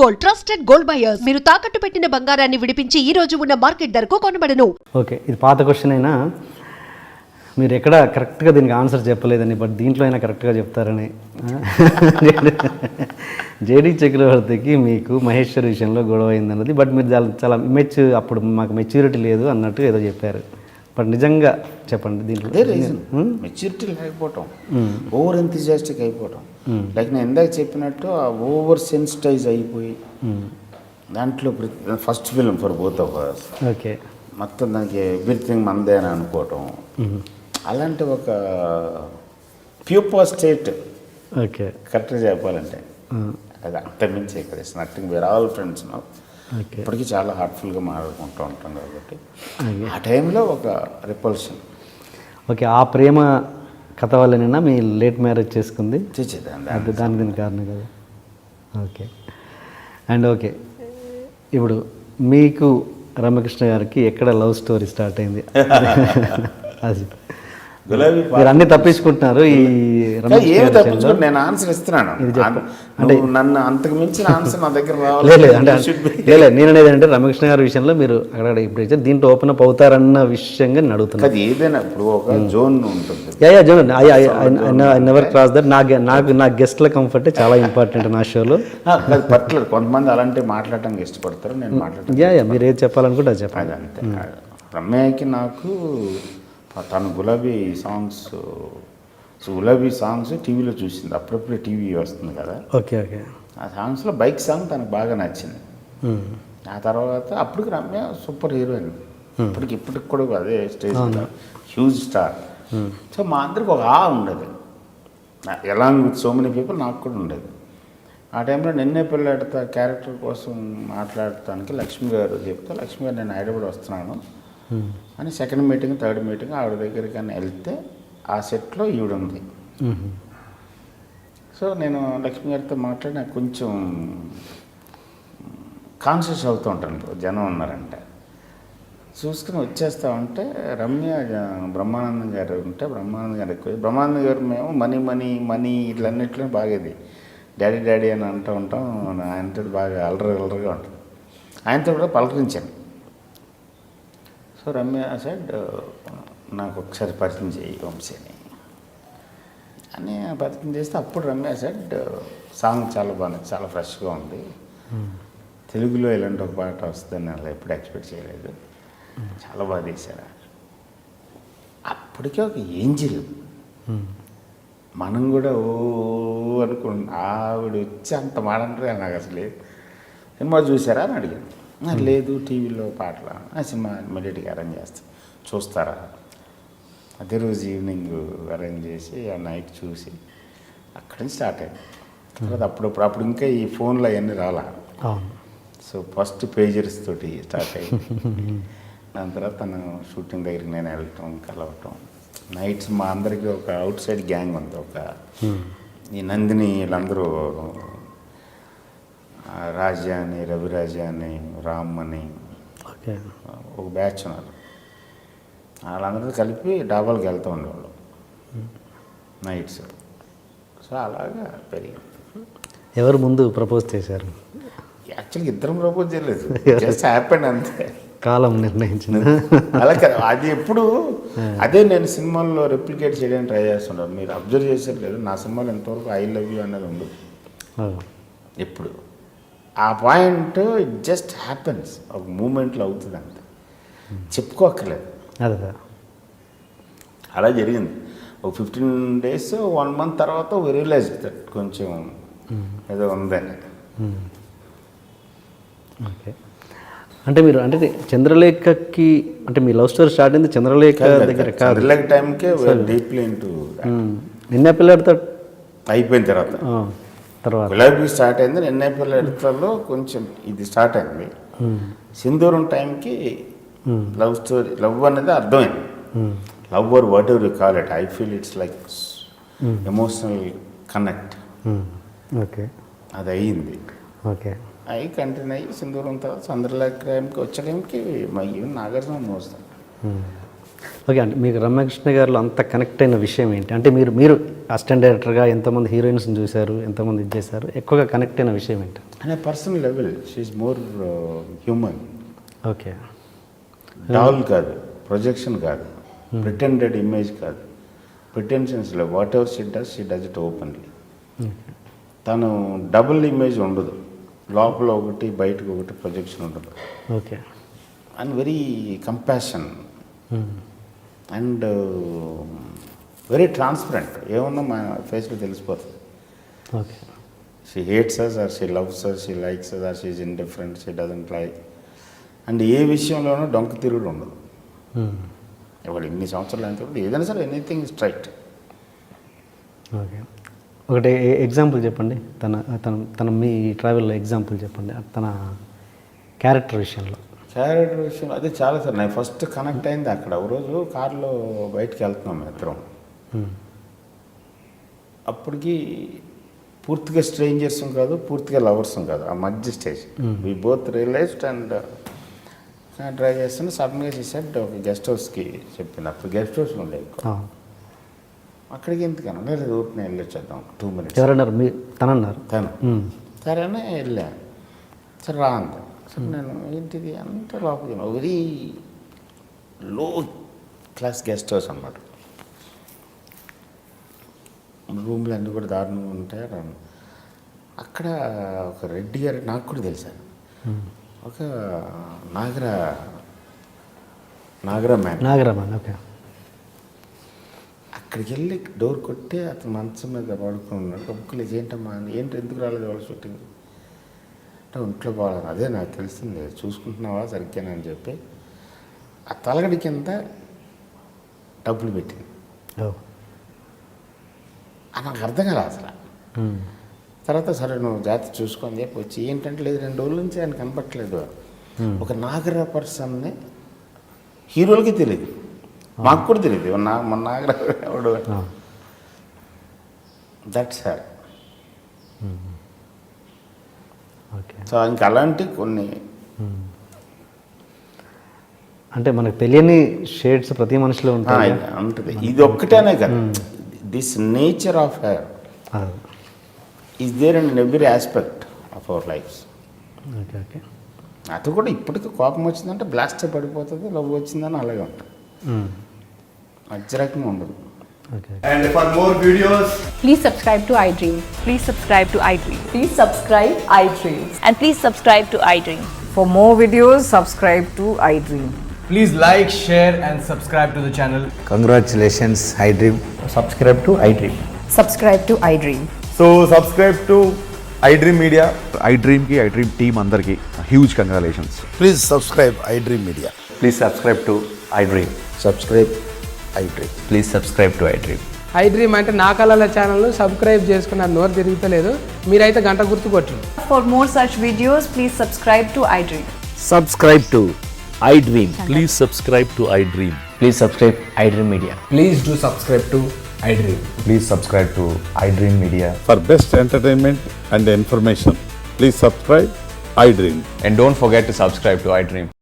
Gold, trusted gold buyers. మీరు తాకట్టు పెట్టిన బంగారాన్ని విడిపించి ఈ రోజు ఉన్న మార్కెట్ ధరకు కొనబడను. ఓకే, ఇది పాత క్వశ్చన్ అయినా మీరు ఎక్కడ కరెక్ట్గా దీనికి ఆన్సర్ చెప్పలేదని, బట్ దీంట్లో అయినా కరెక్ట్గా చెప్తారని. జేడీ చక్రవర్తికి మీకు మహేశ్వర్ విషయంలో గొడవ అయిందన్నది, బట్ మీరు చాలా అప్పుడు మాకు మెచ్యూరిటీ లేదు అన్నట్టు ఏదో చెప్పారు. బట్ నిజంగా చెప్పండి దీంట్లో. అదే రీజన్, మెచ్యూరిటీ లేకపోవటం, ఓవర్ ఎంతజియాస్టిక్ అయిపోవటం. లైక్ నేను ఇందాక చెప్పినట్టు ఆ ఓవర్ సెన్సిటైజ్ అయిపోయి దాంట్లో first film for both of us. Okay, మొత్తం దానికి ఎవ్రీథింగ్ మందే అని అనుకోవటం, అలాంటి ఒక ప్యూపర్ స్టేట్. ఓకే, కరెక్ట్గా చెప్పాలంటే అది అంతమించి ఇక్కడ నథింగ్, వేర్ ఆల్ ఫ్రెండ్స్. ఇప్పటికీ చాలా హార్ట్ఫుల్గా మాట్లాడుకుంటూ ఉంటాం కాబట్టి ఆ టైంలో ఒక రిపల్షన్. ఓకే, ఆ ప్రేమ కథ వల్లనైనా మీ లేట్ మ్యారేజ్ చేసుకుంది, చేసేదాన్ని దాని దీని కారణం కదా. ఓకే, అండ్ ఓకే, ఇప్పుడు మీకు రమ్యకృష్ణ గారికి ఎక్కడ లవ్ స్టోరీ స్టార్ట్ అయింది? అది గులాబీ మీరు అన్ని తప్పించుకుంటున్నారు. ఏమి తప్పించుకుంటు నేను ఆన్సర్ ఇస్తున్నాను. అంటే నన్ను అంతకు మించిన ఆన్సర్ నా దగ్గర లేదు. నేను అనేది అంటే రమకృష్ణ గారి విషయంలో మీరు అక్కడ ఇప్పుడు దీంట్లో ఓపెన్ అప్ అవుతారన్న విషయంగా నేను అడుగుతున్నాను. అది ఏదైనా ఇప్పుడు ఒక జోన్ ఉంటుంది. Zone I never cross that. నా గెస్ట్ల కంఫర్ట్ చాలా ఇంపార్టెంట్ నా షోలో. పర్టికులర్ కొంతమంది అలాంటివి మాట్లాడటానికి ఇష్టపడతారు, నేను మాట్లాడతాను. మీరు ఏది చెప్పాలనుకుంటే అది చెప్పాలి. అంతే. రమ్యకి నాకు తను గులాబీ సాంగ్స్ టీవీలో చూసింది, అప్పుడప్పుడే టీవీ వస్తుంది కదా. ఓకే ఓకే, ఆ సాంగ్స్లో బైక్ సాంగ్ తనకు బాగా నచ్చింది. ఆ తర్వాత అప్పటికి రమ్య సూపర్ హీరోయిన్, ఇప్పటికి కూడా అదే స్టేజ్ హ్యూజ్ స్టార్. సో మా అందరికి ఒక ఉండేది, along with so many people నాకు కూడా ఉండేది. ఆ టైంలో నిన్నే పెళ్ళాడతా క్యారెక్టర్ కోసం మాట్లాడటానికి లక్ష్మి గారు చెప్తే, లక్ష్మి గారు నేను హైదరాబాద్ వస్తున్నాను అని సెకండ్ మీటింగ్ థర్డ్ మీటింగ్ ఆవిడ దగ్గరికి అని వెళ్తే ఆ సెట్లో ఈవిడ ఉంది. సో నేను లక్ష్మి గారితో మాట్లాడి నాకు కొంచెం కాన్షియస్ అవుతూ ఉంటాను, జనం ఉన్నారంటే. చూసుకుని వచ్చేస్తా ఉంటే రమ్య బ్రహ్మానందం గారు ఉంటే, బ్రహ్మానందం గారు మేము మనీ ఇట్లన్నిట్లో బాగేది డాడీ అని అంటూ ఉంటాం. ఆయనతో బాగా అలరగా ఉంటుంది. ఆయనతో కూడా పలకరించాను. సో రమ్య సైడ్ నాకు ఒకసారి పరిచయం చేయి వంశీని అని పరిచయం చేస్తే, అప్పుడు రమ్య సైడ్ సాంగ్ చాలా బాగుంది, చాలా ఫ్రెష్గా ఉంది, తెలుగులో ఇలాంటి ఒక పాట వస్తుందని అలా ఎప్పుడు ఎక్స్పెక్ట్ చేయలేదు, చాలా బాగా తీశారు. అప్పటికే ఒక ఏంజిల్, మనం కూడా అనుకుంటున్నాం. ఆవిడ వచ్చి అంత మాడంటారు నాకు అసలు. సినిమా చూసారా అని అడిగాను. లేదు, టీవీలో పాటలు. ఆ సినిమా ఇమ్మీడియట్గా అరేంజ్ చేస్తాం, చూస్తారా? అదే రోజు ఈవినింగ్ అరేంజ్ చేసి ఆ నైట్ చూసి అక్కడి నుంచి స్టార్ట్ అయింది. తర్వాత అప్పుడు ఇంకా ఈ ఫోన్లో అవన్నీ రాలా. సో ఫస్ట్ పేజర్స్ తోటి స్టార్ట్ అయ్యింది. దాని తర్వాత తను షూటింగ్ దగ్గరికి నేను వెళ్ళటం, కలవటం. నైట్స్ మా అందరికీ ఒక అవుట్ సైడ్ గ్యాంగ్ ఉంది, ఒక ఈ నందిని వీళ్ళందరూ, రాజా అని, రవిరాజా అని, రామ్ అని ఒక బ్యాచ్ ఉన్నారు. వాళ్ళందరూ కలిపి డాబాలకు వెళ్తూ ఉండేవాళ్ళు నైట్స్. సో అలాగా పెరిగింది. ఎవరు ముందు ప్రపోజ్ చేశారు? యాక్చువల్గా ఇద్దరం ప్రపోజ్ చేయలేదు, జస్ట్ హ్యాపెండ్ అంతే, కాలం నిర్ణయించింది. అలా కదా, అది ఎప్పుడు అదే నేను సినిమాల్లో రెప్లికేట్ చేయడానికి ట్రై చేస్తుంటాను. మీరు అబ్జర్వ్ చేసేది లేదు, నా సినిమాలో ఎంతవరకు ఐ లవ్ యూ అనేది ఉండదు ఎప్పుడు. ఆ పాయింట్ ఇట్ జస్ట్ హ్యాపెన్స్, ఒక మూమెంట్లో అవుతుంది అంతే, చెప్పుకోక్కర్లేదు. అలా జరిగింది. ఒక 15 days 1 month తర్వాత రియలైజ్ దట్ కొంచెం ఏదో ఉందని. ఓకే, అంటే మీరు అంటే చంద్రలేఖకి అంటే మీ లవ్ స్టోరీ స్టార్ట్ అయింది చంద్రలేఖ దగ్గర కాదు? చంద్రలేఖ టైంకే డీప్లీ ఇంటూ నిన్న పిల్లడితో అయిపోయిన తర్వాత గులాబీ స్టార్ట్ అయింది. నిన్న పిల్లడితో కొంచెం ఇది స్టార్ట్ అయింది. సింధూరం టైంకి లవ్ స్టోరీ, లవ్ అనేది అర్థమైంది. Love or what ever you call it, I feel it's like emotional connect. Okay, అది అయ్యింది. ఓకే, అవి కంటిన్యూ అయ్యి సింధూరం తర్వాత చంద్రలేఖ టైంకి వచ్చే టైంకి ఈవెన్ నాగార్జున మోస్తాను. ఓకే, అంటే మీకు రమ్యకృష్ణ గారిలో అంత కనెక్ట్ అయిన విషయం ఏంటి? అంటే మీరు అసిస్టెంట్ డైరెక్టర్గా ఎంతోమంది హీరోయిన్స్ని చూశారు, ఎంతోమంది ఇది చేశారు, ఎక్కువగా కనెక్ట్ అయిన విషయం ఏంటి? అనే personal level she's more human. Okay. Doll కాదు, ప్రొజెక్షన్ కాదు, ప్రిటెండెడ్ ఇమేజ్ కాదు, ప్రిటెన్షన్స్ లేవు. Whatever she does it openly. తను డబుల్ ఇమేజ్ ఉండదు, లోపల ఒకటి బయటకు ఒకటి ప్రొజెక్షన్ ఉండదు. Okay. And very compassion and very transparent. ఏమన్నా మా ఫేస్లో తెలిసిపోతుంది. Okay. She hates us or she loves us, she likes us or she is indifferent, she doesn't like. And ఏ విషయంలోనూ డొంక తిరుగుడు ఉండదు. ఇవాళ ఇన్ని సంవత్సరాలు అయిన తర్వాత ఏదైనా సరే ఎనీథింగ్ ఇస్ రైట్. ఓకే. ఒకటి ఎగ్జాంపుల్ చెప్పండి, తన తన తన మీ ట్రావెల్లో ఎగ్జాంపుల్ చెప్పండి తన క్యారెక్టర్ విషయంలో. క్యారెక్టర్ విషయంలో అదే చాలా సార్ నేను ఫస్ట్ కనెక్ట్ అయింది అక్కడ. ఒక రోజు కారులో బయటకు వెళ్తున్నాం ఇద్దరం. అప్పటికి పూర్తిగా స్ట్రేంజర్స్ కాదు, పూర్తిగా లవర్స్ కాదు, ఆ మధ్య stage. We both realised and drive చేస్తున్న సడన్గా చేసేట్ ఒక గెస్ట్ హౌస్కి చెప్పింది. అప్పుడు గెస్ట్ హౌస్లో ఉండే ఎక్కువ. అక్కడికి ఎందుకన్నా లేదు, ఊరికి నేను వెళ్ళొచ్చేద్దాం 2 minutes. ఎవరన్నారు? మీ తనన్నారు? తను సరేనే వెళ్ళాను. సరే రా అంత. సరే నేను ఏంటిది అంత లోపలికి very low class guest house అన్నమాట. రూమ్లు అన్నీ కూడా దారుణంగా ఉంటాయి. అక్కడ ఒక రెడ్డి గారు నాకు కూడా తెలిసాను, ఒక నాగరా మ్యాన్. ఓకే. అక్కడికి వెళ్ళి డోర్ కొట్టి అతను మంచం మీద పడుకుని ఉన్నాడు. బుక్కులు ఏంటమ్మా, ఏంటి ఎందుకు రాలేదు వాళ్ళ షూటింగ్ అంటే ఒంట్లో బాగాలేదు. అదే నాకు తెలిసింది, చూసుకుంటున్నావా సరిగ్గా అని చెప్పి ఆ తలగడి కింద డబ్బులు పెట్టింది. నాకు అర్థం కాలేదు అసలు. తర్వాత సరే నువ్వు జాగ్రత్త చూసుకొని చెప్పి వచ్చి ఏంటంటే లేదు 2 రోజుల నుంచి ఆయన కనపట్లేదు. ఒక నాగరా పర్సన్ని హీరోలకి తెలియదు, మాకు కూడా తెలియదు మన నాగరా ఎవడు. That's sir. సో ఇంకా అలాంటి కొన్ని అంటే మనకు తెలియని షేడ్స్ ప్రతి మనిషిలో ఉంటాయి. ఉంటుంది. ఇది ఒక్కటేనే కదా, this nature of hair is there in every aspect of our lifes. Okay. Okay. అది కూడా ఇప్పటికీ కోపం వచ్చిందంటే బ్లాస్ట్ పడిపోతుంది, లవ్ వచ్చిందని అలాగే ఉంటుంది, మధ్య రకంగా ఉండదు. Okay. And for more videos, Please subscribe to iDream. Please subscribe to iDream. Please subscribe iDream. And please subscribe to iDream. For more videos, subscribe to iDream. please like, share, and subscribe to the channel. Congratulations, iDream. Subscribe to iDream. Subscribe to iDream. So subscribe to iDream Media. iDream ki iDream team andarki huge congratulations. Please subscribe iDream Media. Please subscribe to iDream. Subscribe iDream. Please subscribe to iDream. iDream అంటే నా కళల channel subscribe చేసుకున్న నోరు తిరుగుతలేదు, మీరైతే గంట గుర్తు కొట్టండి. For more such videos, please subscribe to iDream. Subscribe to iDream. Please subscribe to iDream. Please subscribe iDream Media. Please do subscribe to iDream. Please subscribe to iDream Media. For best entertainment and information, please subscribe iDream. And don't forget to subscribe to iDream.